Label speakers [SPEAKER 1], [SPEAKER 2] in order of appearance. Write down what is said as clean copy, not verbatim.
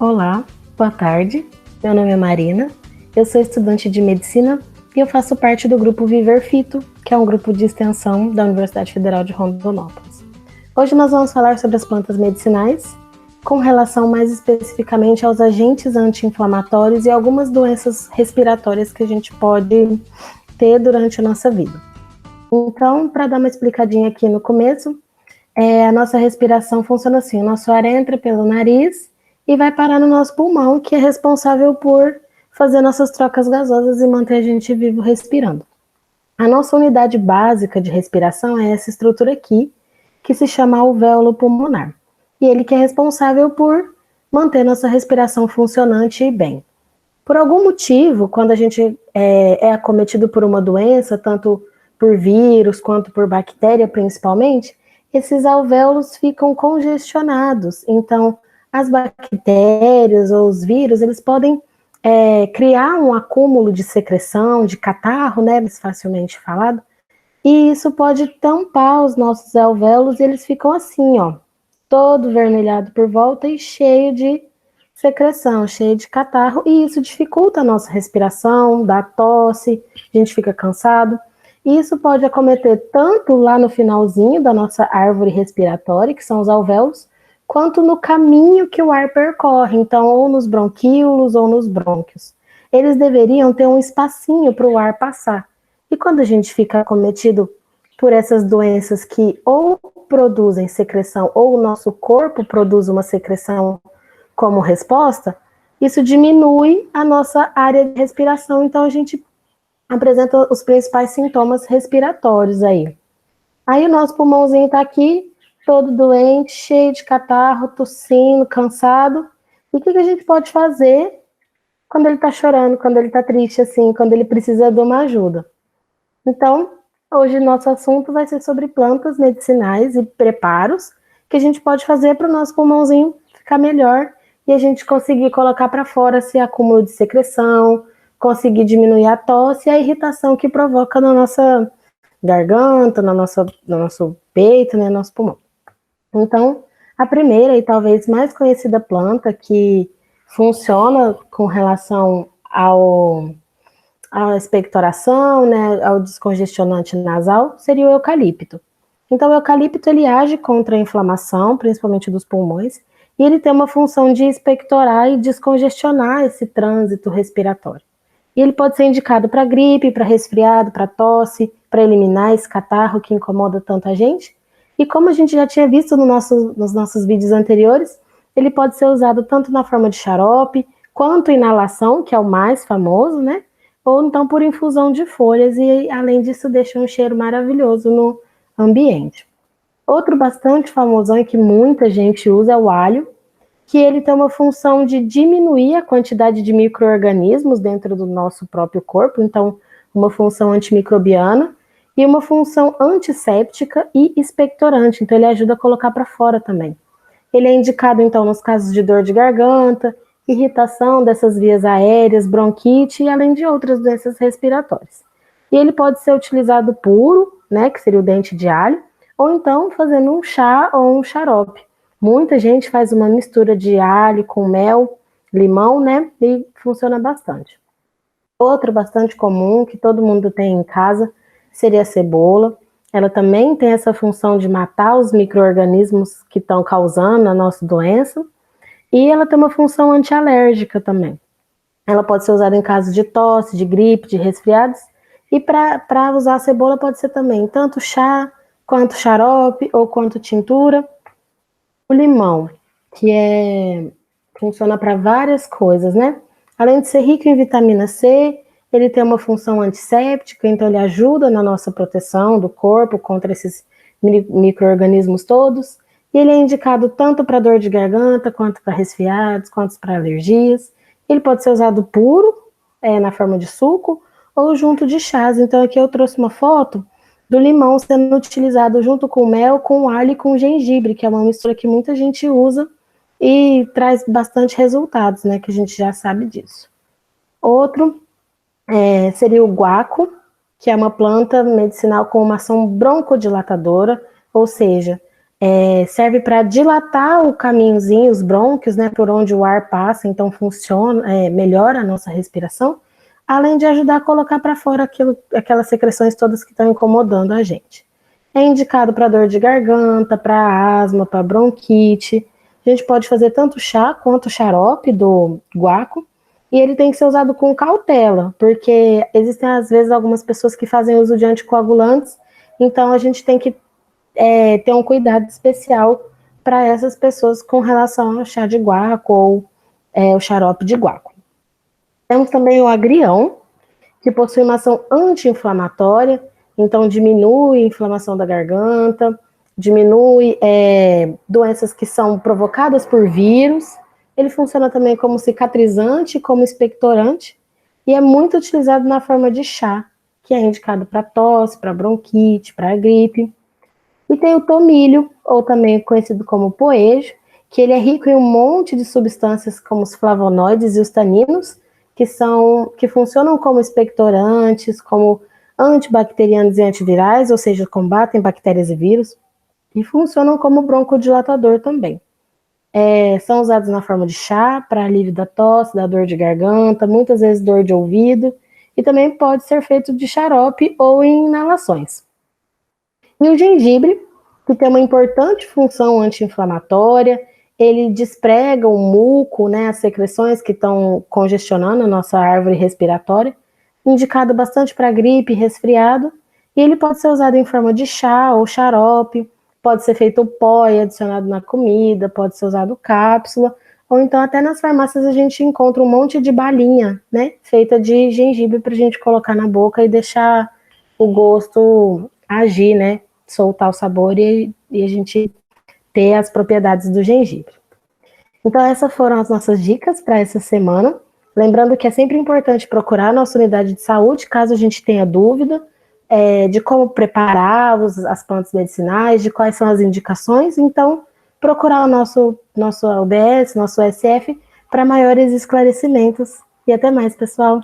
[SPEAKER 1] Olá, boa tarde. Meu nome é Marina, eu sou estudante de medicina e eu faço parte do grupo Viver Fito, que é um grupo de extensão da Universidade Federal de Rondonópolis. Hoje nós vamos falar sobre as plantas medicinais, com relação mais especificamente aos agentes anti-inflamatórios e algumas doenças respiratórias que a gente pode ter durante a nossa vida. Então, para dar uma explicadinha aqui no começo, a nossa respiração funciona assim: o nosso ar entra pelo nariz e vai parar no nosso pulmão, que é responsável por fazer nossas trocas gasosas e manter a gente vivo respirando. A nossa unidade básica de respiração é essa estrutura aqui, que se chama alvéolo pulmonar. E ele que é responsável por manter nossa respiração funcionante e bem. Por algum motivo, quando a gente é acometido por uma doença, tanto por vírus quanto por bactéria principalmente, esses alvéolos ficam congestionados. Então, as bactérias ou os vírus, eles podem criar um acúmulo de secreção, de catarro, né, mais facilmente falado, e isso pode tampar os nossos alvéolos e eles ficam assim, ó, todo vermelhado por volta e cheio de secreção, cheio de catarro, e isso dificulta a nossa respiração, dá tosse, a gente fica cansado. E isso pode acometer tanto lá no finalzinho da nossa árvore respiratória, que são os alvéolos, quanto no caminho que o ar percorre, então, ou nos bronquíolos ou nos brônquios. Eles deveriam ter um espacinho para o ar passar. E quando a gente fica acometido por essas doenças que ou produzem secreção, ou o nosso corpo produz uma secreção como resposta, isso diminui a nossa área de respiração, então a gente apresenta os principais sintomas respiratórios aí. Aí o nosso pulmãozinho tá aqui, todo doente, cheio de catarro, tossindo, cansado. E o que a gente pode fazer quando ele tá chorando, quando ele tá triste, assim, quando ele precisa de uma ajuda? Então, hoje nosso assunto vai ser sobre plantas medicinais e preparos que a gente pode fazer para o nosso pulmãozinho ficar melhor e a gente conseguir colocar para fora esse acúmulo de secreção, conseguir diminuir a tosse e a irritação que provoca na nossa garganta, no nosso peito, né, no nosso pulmão. Então, a primeira e talvez mais conhecida planta que funciona com relação à expectoração, né, ao descongestionante nasal, seria o eucalipto. Então, o eucalipto ele age contra a inflamação, principalmente dos pulmões, e ele tem uma função de expectorar e descongestionar esse trânsito respiratório. E ele pode ser indicado para gripe, para resfriado, para tosse, para eliminar esse catarro que incomoda tanto a gente. E como a gente já tinha visto nos nossos vídeos anteriores, ele pode ser usado tanto na forma de xarope, quanto inalação, que é o mais famoso, né? Ou então por infusão de folhas, e além disso deixa um cheiro maravilhoso no ambiente. Outro bastante famosão e que muita gente usa é o alho, que ele tem uma função de diminuir a quantidade de micro-organismos dentro do nosso próprio corpo, então uma função antimicrobiana e uma função antisséptica e expectorante, então ele ajuda a colocar para fora também. Ele é indicado então nos casos de dor de garganta, irritação dessas vias aéreas, bronquite e além de outras doenças respiratórias. E ele pode ser utilizado puro, né, que seria o dente de alho, ou então fazendo um chá ou um xarope. Muita gente faz uma mistura de alho com mel, limão, né, e funciona bastante. Outro bastante comum, que todo mundo tem em casa, seria a cebola. Ela também tem essa função de matar os micro-organismos que estão causando a nossa doença. E ela tem uma função antialérgica também. Ela pode ser usada em casos de tosse, de gripe, de resfriados. E para usar a cebola pode ser também tanto chá, quanto xarope ou quanto tintura. O limão, funciona para várias coisas, né? Além de ser rico em vitamina C, ele tem uma função antisséptica, então ele ajuda na nossa proteção do corpo contra esses micro-organismos todos. E ele é indicado tanto para dor de garganta, quanto para resfriados, quanto para alergias. Ele pode ser usado puro, na forma de suco, ou junto de chás. Então aqui eu trouxe uma foto do limão sendo utilizado junto com mel, com alho e com gengibre, que é uma mistura que muita gente usa e traz bastante resultados, né, que a gente já sabe disso. Outro seria o guaco, que é uma planta medicinal com uma ação broncodilatadora, ou seja, Serve para dilatar o caminhozinho, os brônquios, né, por onde o ar passa, então funciona, melhora a nossa respiração, além de ajudar a colocar para fora aquelas secreções todas que estão incomodando a gente. É indicado para dor de garganta, para asma, para bronquite. A gente pode fazer tanto chá quanto xarope do guaco, e ele tem que ser usado com cautela, porque existem às vezes algumas pessoas que fazem uso de anticoagulantes, então a gente tem que ter um cuidado especial para essas pessoas com relação ao chá de guaco ou o xarope de guaco. Temos também o agrião, que possui uma ação anti-inflamatória, então diminui a inflamação da garganta, diminui doenças que são provocadas por vírus. Ele funciona também como cicatrizante, como expectorante, e é muito utilizado na forma de chá, que é indicado para tosse, para bronquite, para gripe. E tem o tomilho, ou também conhecido como poejo, que ele é rico em um monte de substâncias como os flavonoides e os taninos, que funcionam como expectorantes, como antibacterianos e antivirais, ou seja, combatem bactérias e vírus, e funcionam como broncodilatador também. São usados na forma de chá, para alívio da tosse, da dor de garganta, muitas vezes dor de ouvido, e também pode ser feito de xarope ou em inalações. E o gengibre, que tem uma importante função anti-inflamatória, ele desprega o muco, né, as secreções que estão congestionando a nossa árvore respiratória, indicado bastante para gripe e resfriado, e ele pode ser usado em forma de chá ou xarope, pode ser feito pó e adicionado na comida, pode ser usado cápsula, ou então até nas farmácias a gente encontra um monte de balinha, né, feita de gengibre para a gente colocar na boca e deixar o gosto agir, né, soltar o sabor e a gente ter as propriedades do gengibre. Então essas foram as nossas dicas para essa semana. Lembrando que é sempre importante procurar a nossa unidade de saúde, caso a gente tenha dúvida de como preparar as plantas medicinais, de quais são as indicações. Então, procurar o nosso UBS, nosso SF, para maiores esclarecimentos. E até mais, pessoal!